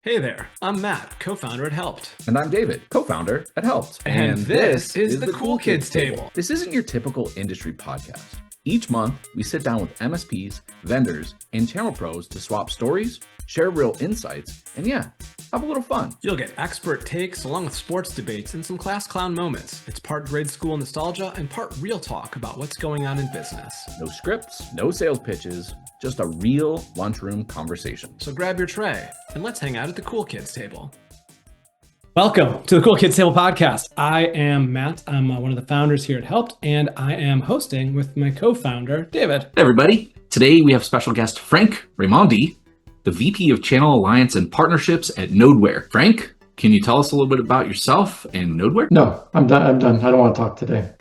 Hey there, I'm Matt, co-founder at Helpt. And I'm David, co-founder at Helpt. And this is the Cool Kids Table. This isn't your typical industry podcast. Each month, we sit down with MSPs, vendors, and channel pros to swap stories, share real insights, and have a little fun. You'll get expert takes along with sports debates and some class clown moments. It's part grade school nostalgia and part real talk about what's going on in business. No scripts, no sales pitches, just a real lunchroom conversation. So grab your tray and let's hang out at the Cool Kids Table. Welcome to the Cool Kids Table podcast. I am Matt. I'm one of the founders here at Helpt, and I am hosting with my co-founder, David. Hey everybody. Today we have special guest Frank Raimondi, the VP of Channel Alliance and Partnerships at Nodeware. Frank, can you tell us a little bit about yourself and Nodeware? No, I'm done. I don't want to talk today.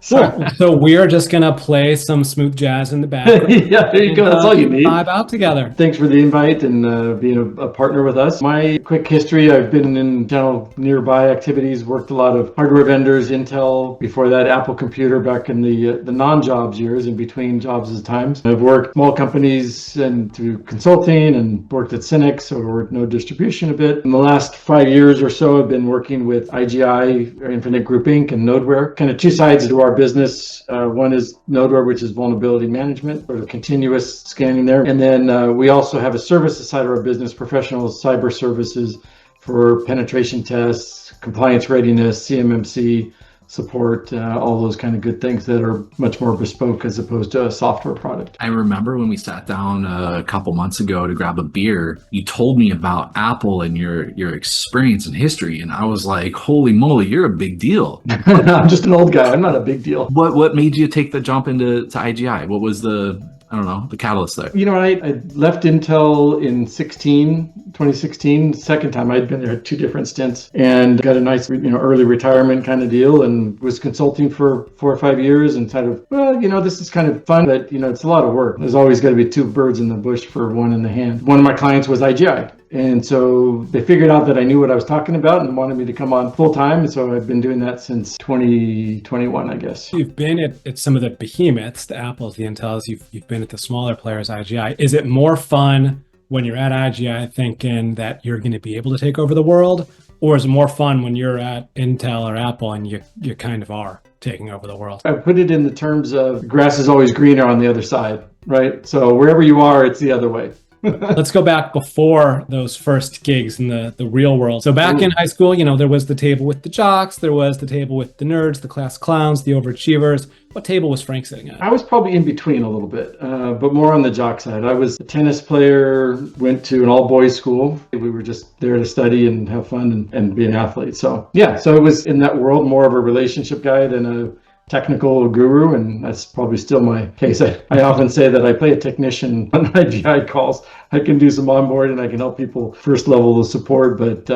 So we're just going to play some smooth jazz in the back. Yeah, there you go. That's all you need. Vibe out together. Thanks for the invite and being a partner with us. My quick history, I've been in channel nearby activities, worked a lot of hardware vendors, Intel, before that Apple Computer back in the non-jobs years, in between jobs times. I've worked small companies and through consulting and worked at Cynic, so I worked no distribution a bit. In the last 5 years or so, I've been working with IGI, Infinite Group Inc. and Nodeware. Kind of two sides to our business. One is Nodeware, which is vulnerability management, sort of continuous scanning there. And then we also have a services side of our business, professional cyber services for penetration tests, compliance readiness, CMMC support, all those kind of good things that are much more bespoke as opposed to a software product. I remember when we sat down a couple months ago to grab a beer, you told me about Apple and your experience and history. And I was like, holy moly, you're a big deal. I'm just an old guy. I'm not a big deal. What made you take the jump into IGI? What was the catalyst there? You know, I left Intel in 2016. Second time I'd been there, two different stints, and got a nice, early retirement kind of deal, and was consulting for 4 or 5 years, and kind of, this is kind of fun, but it's a lot of work. There's always got to be two birds in the bush for one in the hand. One of my clients was IGI. And so they figured out that I knew what I was talking about and wanted me to come on full time. And so I've been doing that since 2021, I guess. You've been at some of the behemoths, the Apples, the Intels. You've been at the smaller players, IGI. Is it more fun when you're at IGI thinking that you're going to be able to take over the world? Or is it more fun when you're at Intel or Apple and you kind of are taking over the world? I put it in the terms of grass is always greener on the other side, right? So wherever you are, it's the other way. Let's go back before those first gigs in the real world. So back in high school, there was the table with the jocks, there was the table with the nerds, the class clowns, the overachievers. What table was Frank sitting at? I was probably in between a little bit, but more on the jock side. I was a tennis player, went to an all-boys school. We were just there to study and have fun and be an athlete. So so it was in that world, more of a relationship guy than a technical guru, and that's probably still my case. I often say that I play a technician on IGI calls. I can do some onboarding, I can help people first level of support, but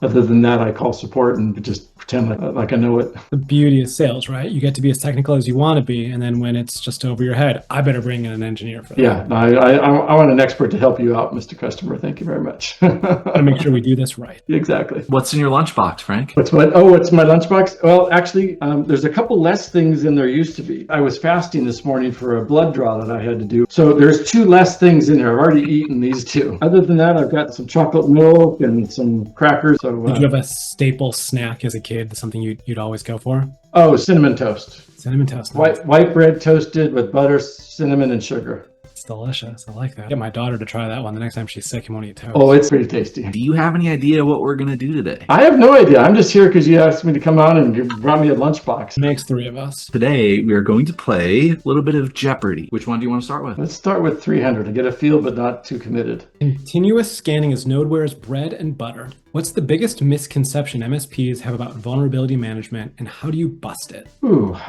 other than that, I call support and just pretend like I know it. The beauty of sales, right? You get to be as technical as you want to be, and then when it's just over your head, I better bring in an engineer for that. Yeah, I want an expert to help you out, Mr. Customer. Thank you very much. To make sure we do this right. Exactly. What's in your lunchbox, Frank? What's my lunchbox? Well, actually, there's a couple less things than there used to be. I was fasting this morning for a blood draw that I had to do. So there's 2 less things in there. I've already eaten these 2. Other than that, I've got some chocolate milk and some crackers. So, did you have a staple snack as a kid, something you'd always go for? Oh, cinnamon toast. Cinnamon toast. Nice. White bread toasted with butter, cinnamon, and sugar. It's delicious. I like that. Get my daughter to try that one the next time she's sick and won't eat toast. Oh, it's pretty tasty. Do you have any idea what we're going to do today? I have no idea. I'm just here because you asked me to come on and you brought me a lunchbox. Makes 3 of us. Today, we are going to play a little bit of Jeopardy. Which one do you want to start with? Let's start with 300 to get a feel, but not too committed. Continuous scanning is Nodeware's bread and butter. What's the biggest misconception MSPs have about vulnerability management, and how do you bust it?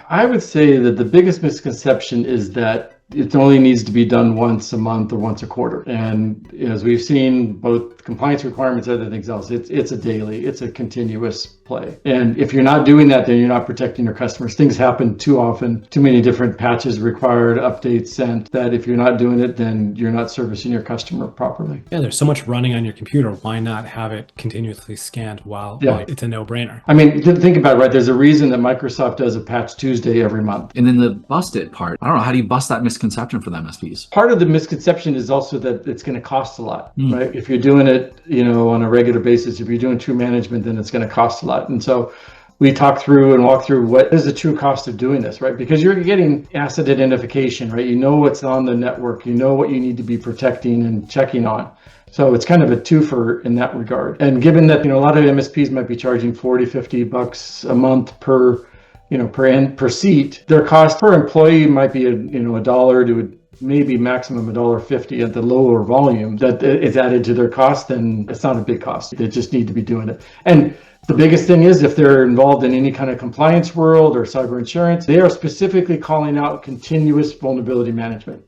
I would say that the biggest misconception is that it only needs to be done once a month or once a quarter. And as we've seen, both compliance requirements and other things else, it's a daily, it's a continuous play. And if you're not doing that, then you're not protecting your customers. Things happen too often, too many different patches required, updates sent, that if you're not doing it, then you're not servicing your customer properly. Yeah, there's so much running on your computer. Why not have it continuously scanned while it's a no-brainer? I mean, think about it, right? There's a reason that Microsoft does a patch Tuesday every month. And then the bust it part. I don't know, how do you bust that misconception for the MSPs? Part of the misconception is also that it's going to cost a lot, right? If you're doing it it, on a regular basis. If you're doing true management, then it's going to cost a lot. And so we talk through and walk through what is the true cost of doing this, right? Because you're getting asset identification, right? You know what's on the network, you know what you need to be protecting and checking on. So it's kind of a twofer in that regard. And given that, a lot of MSPs might be charging $40-$50 a month per seat, their cost per employee might be $1 to maybe maximum $1.50 at the lower volume that is added to their cost, then it's not a big cost. They just need to be doing it. And the biggest thing is if they're involved in any kind of compliance world or cyber insurance, they are specifically calling out continuous vulnerability management.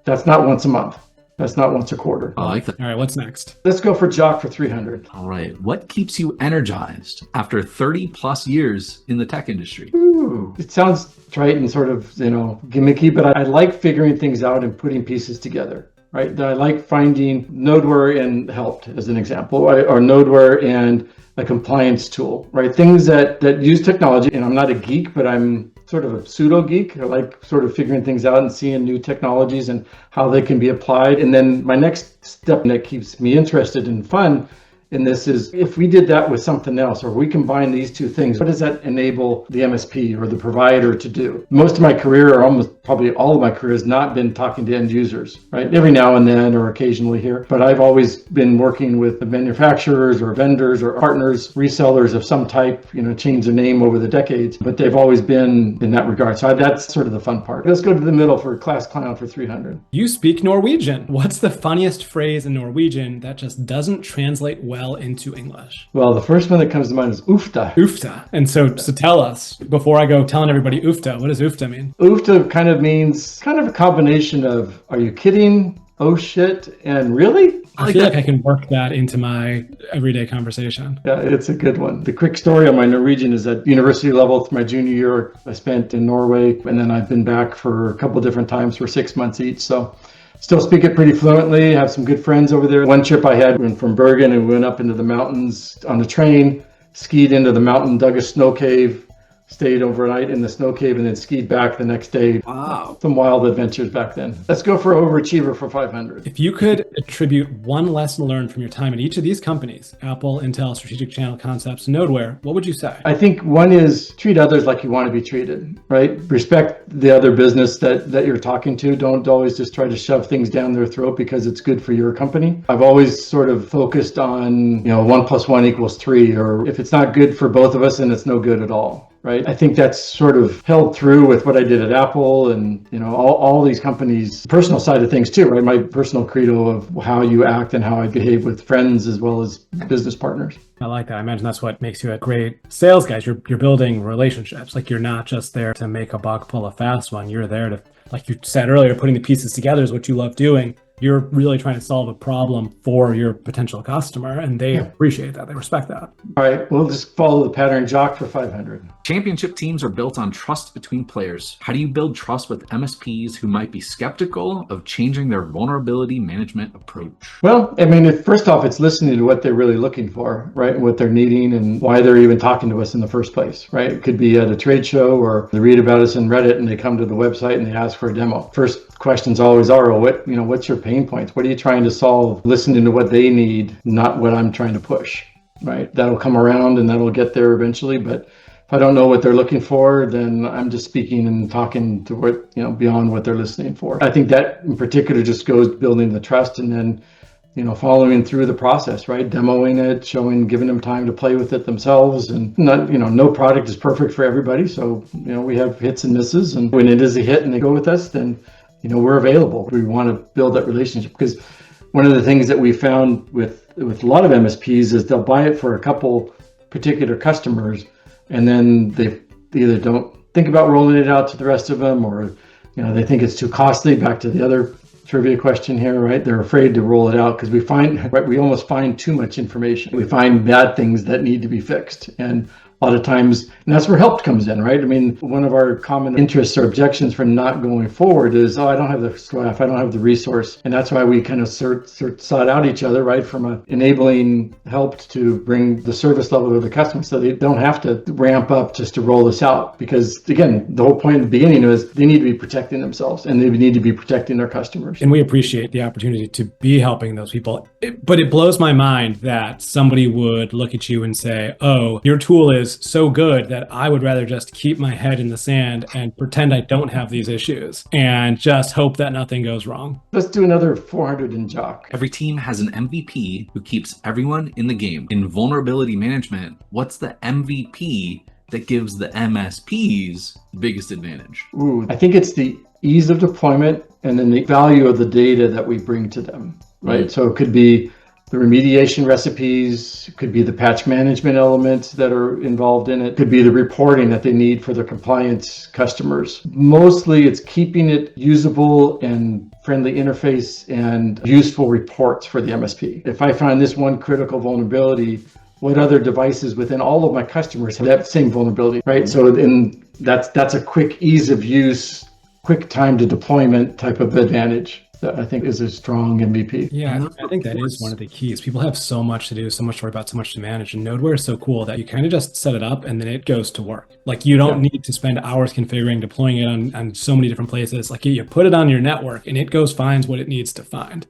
That's not once a month. That's not once a quarter. I like that. All right, what's next? Let's go for Jock for 300. All right. What keeps you energized after 30 plus years in the tech industry? Ooh, it sounds trite and sort of, gimmicky, but I like figuring things out and putting pieces together, right? I like finding Nodeware and Helpt as an example, or Nodeware and a compliance tool, right? Things that use technology. And I'm not a geek, but I'm sort of a pseudo geek. I like sort of figuring things out and seeing new technologies and how they can be applied. And then my next step that keeps me interested and fun in this is if we did that with something else, or we combine these two things, what does that enable the MSP or the provider to do? Most of my career, or almost probably all of my career, has not been talking to end users, right? Every now and then or occasionally here, but I've always been working with the manufacturers or vendors or partners, resellers of some type, changed their name over the decades, but they've always been in that regard. So that's sort of the fun part. Let's go to the middle for Class Clown for 300. You speak Norwegian. What's the funniest phrase in Norwegian that just doesn't translate well into English? Well, the first one that comes to mind is oofta. Oofta. And so tell us, before I go telling everybody oofta, what does oofta mean? Oofta kind of means a combination of, are you kidding? Oh shit, and really? I feel like I can work that into my everyday conversation. Yeah, it's a good one. The quick story on my Norwegian is at university level. My junior year, I spent in Norway, and then I've been back for a couple different times for 6 months each. So still speak it pretty fluently. Have some good friends over there. One trip I had went from Bergen and went up into the mountains on the train, skied into the mountain, dug a snow cave, stayed overnight in the snow cave, and then skied back the next day. Wow. Some wild adventures back then. Let's go for overachiever for 500. If you could attribute one lesson learned from your time at each of these companies, Apple, Intel, Strategic Channel Concepts, Nodeware, what would you say? I think one is treat others like you want to be treated, right? Respect the other business that you're talking to. Don't always just try to shove things down their throat because it's good for your company. I've always sort of focused on, 1 + 1 = 3, or if it's not good for both of us, then it's no good at all. Right. I think that's sort of held through with what I did at Apple and, all these companies, personal side of things too, right? My personal credo of how you act and how I behave with friends as well as business partners. I like that. I imagine that's what makes you a great sales guy. You're building relationships. Like, you're not just there to make a buck, pull a fast one. You're there to, like you said earlier, putting the pieces together is what you love doing. You're really trying to solve a problem for your potential customer, and they appreciate that. They respect that. All right, we'll just follow the pattern. Jock for 500. Championship teams are built on trust between players. How do you build trust with MSPs who might be skeptical of changing their vulnerability management approach? Well, first off, it's listening to what they're really looking for, right? What they're needing and why they're even talking to us in the first place, right? It could be at a trade show, or they read about us in Reddit and they come to the website and they ask for a demo. First questions always are, well, what's your pain points? What are you trying to solve? Listening to what they need, not what I'm trying to push, right? That'll come around and that'll get there eventually. But if I don't know what they're looking for, then I'm just speaking and talking to what, beyond what they're listening for. I think that in particular just goes building the trust, and then, following through the process, right? Demoing it, giving them time to play with it themselves. And not, no product is perfect for everybody. So, we have hits and misses. And when it is a hit and they go with us, then we're available. We want to build that relationship, because one of the things that we found with a lot of MSPs is they'll buy it for a couple particular customers, and then they either don't think about rolling it out to the rest of them, or they think it's too costly. Back to the other trivia question here, right? They're afraid to roll it out because we almost find too much information. We find bad things that need to be fixed, and A lot of times, and that's where Helpt comes in, right? I mean, one of our common interests or objections for not going forward is, I don't have the staff, I don't have the resource. And that's why we kind of sought out each other, right? From enabling Helpt to bring the service level to the customer so they don't have to ramp up just to roll this out. Because again, the whole point in the beginning was they need to be protecting themselves and they need to be protecting their customers. And we appreciate the opportunity to be helping those people. But it blows my mind that somebody would look at you and say, oh, your tool is so good that I would rather just keep my head in the sand and pretend I don't have these issues and just hope that nothing goes wrong. Let's do another 400 in Jock. Every team has an MVP who keeps everyone in the game. In vulnerability management, what's the MVP that gives the MSPs the biggest advantage? Ooh, I think it's the ease of deployment and then the value of the data that we bring to them, right? So it could be the remediation recipes, it could be the patch management elements that are involved in it, could be the reporting that they need for their compliance customers. Mostly it's keeping it usable and friendly interface and useful reports for the MSP. If I find this one critical vulnerability, what other devices within all of my customers have that same vulnerability, right? So that's a quick ease of use, quick time to deployment type of advantage that I think is a strong MVP. Yeah, I think that is one of the keys. People have so much to do, so much to worry about, so much to manage. And Nodeware is so cool that you kind of just set it up and then it goes to work. Like you don't need to spend hours configuring, deploying it on so many different places. Like you put it on your network and it goes finds what it needs to find.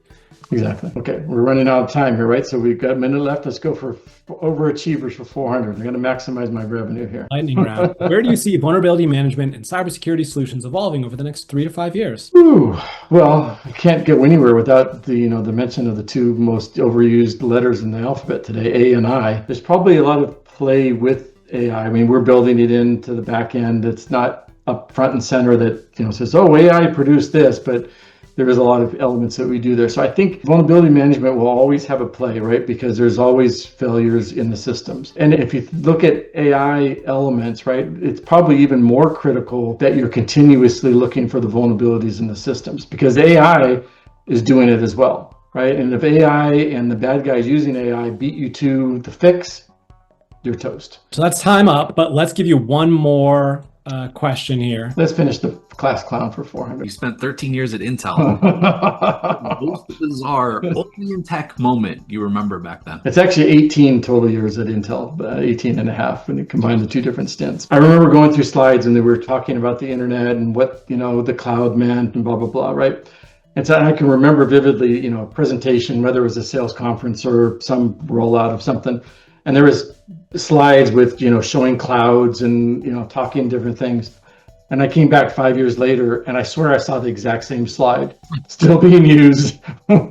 Exactly. Okay, we're running out of time here, right? So we've got a minute left. Let's go for overachievers for 400. I'm going to maximize my revenue here. Lightning round. Where do you see vulnerability management and cybersecurity solutions evolving over the next 3 to 5 years? Ooh, well, I can't go anywhere without the mention of the two most overused letters in the alphabet today, A and I. There's probably a lot of play with AI. I mean, we're building it into the back end. It's not up front and center that says, oh, AI produced this, but there is a lot of elements that we do there. So I think vulnerability management will always have a play, right? Because there's always failures in the systems. And if you look at AI elements, right, it's probably even more critical that you're continuously looking for the vulnerabilities in the systems because AI is doing it as well, right? And if AI and the bad guys using AI beat you to the fix, you're toast. So that's time up, but let's give you one more question here. Let's finish the class clown for 400. You spent 13 years at Intel. Most bizarre, only in tech moment you remember back then. It's actually 18 total years at Intel, 18 and a half when you combine the two different stints. I remember going through slides and they were talking about the internet and what, the cloud meant and blah, blah, blah, right? And so I can remember vividly, a presentation, whether it was a sales conference or some rollout of something. And there was slides with, showing clouds and, talking different things. And I came back 5 years later and I swear I saw the exact same slide still being used. A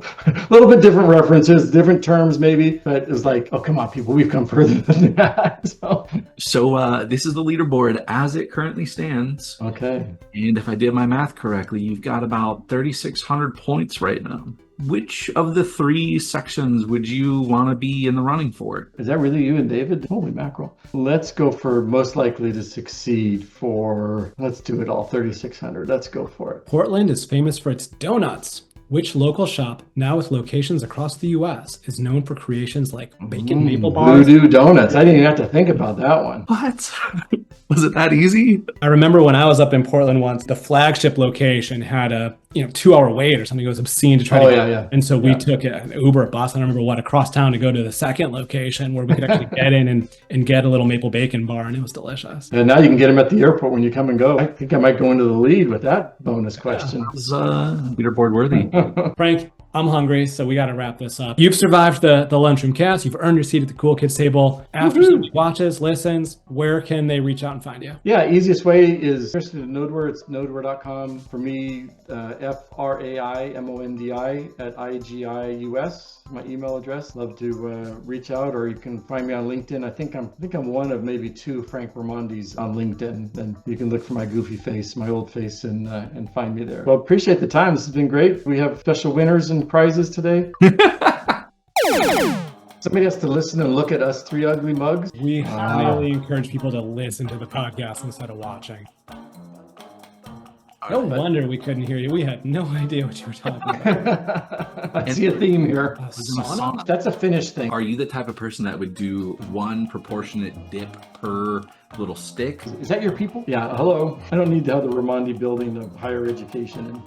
little bit different references, different terms maybe, but it was like, oh, come on, people, we've come further than that. So this is the leaderboard as it currently stands. Okay. And if I did my math correctly, you've got about 3,600 points right now. Which of the 3 sections would you want to be in the running for? Is that really you and David? Holy mackerel. Let's go for most likely to succeed for, let's do it all, 3,600. Let's go for it. Portland is famous for its donuts. Which local shop, now with locations across the U.S., is known for creations like bacon maple bars? Voodoo Donuts. I didn't even have to think about that one. What? Was it that easy? I remember when I was up in Portland once, the flagship location had a 2-hour wait or something. It was obscene to try to get. Yeah. And so we took an Uber, a bus, I don't remember what, across town to go to the second location where we could actually get in and get a little maple bacon bar, and it was delicious. And now you can get them at the airport when you come and go. I think I might go into the lead with that bonus question. It was leaderboard worthy. Frank, I'm hungry, so we got to wrap this up. You've survived the lunchroom cast. You've earned your seat at the Cool Kids table. After somebody watches, listens, where can they reach out and find you? Yeah, easiest way is first to Nodeware. It's nodeware.com. For me, FRAIMONDI at IGIUS. My email address. Love to reach out, or you can find me on LinkedIn. I think I'm one of maybe 2 Frank Raimondis on LinkedIn. Then you can look for my goofy face, my old face, and find me there. Well, appreciate the time. This has been great. We have special winners and prizes today. Somebody has to listen and look at us 3 ugly mugs. We highly encourage people to listen to the podcast instead of watching. No wonder we couldn't hear you. We had no idea what you were talking about. I see a theme here. Sauna? That's a Finnish thing. Are you the type of person that would do one proportionate dip per little stick? Is that your people? Yeah, hello. I don't need to have the Raimondi building of higher education.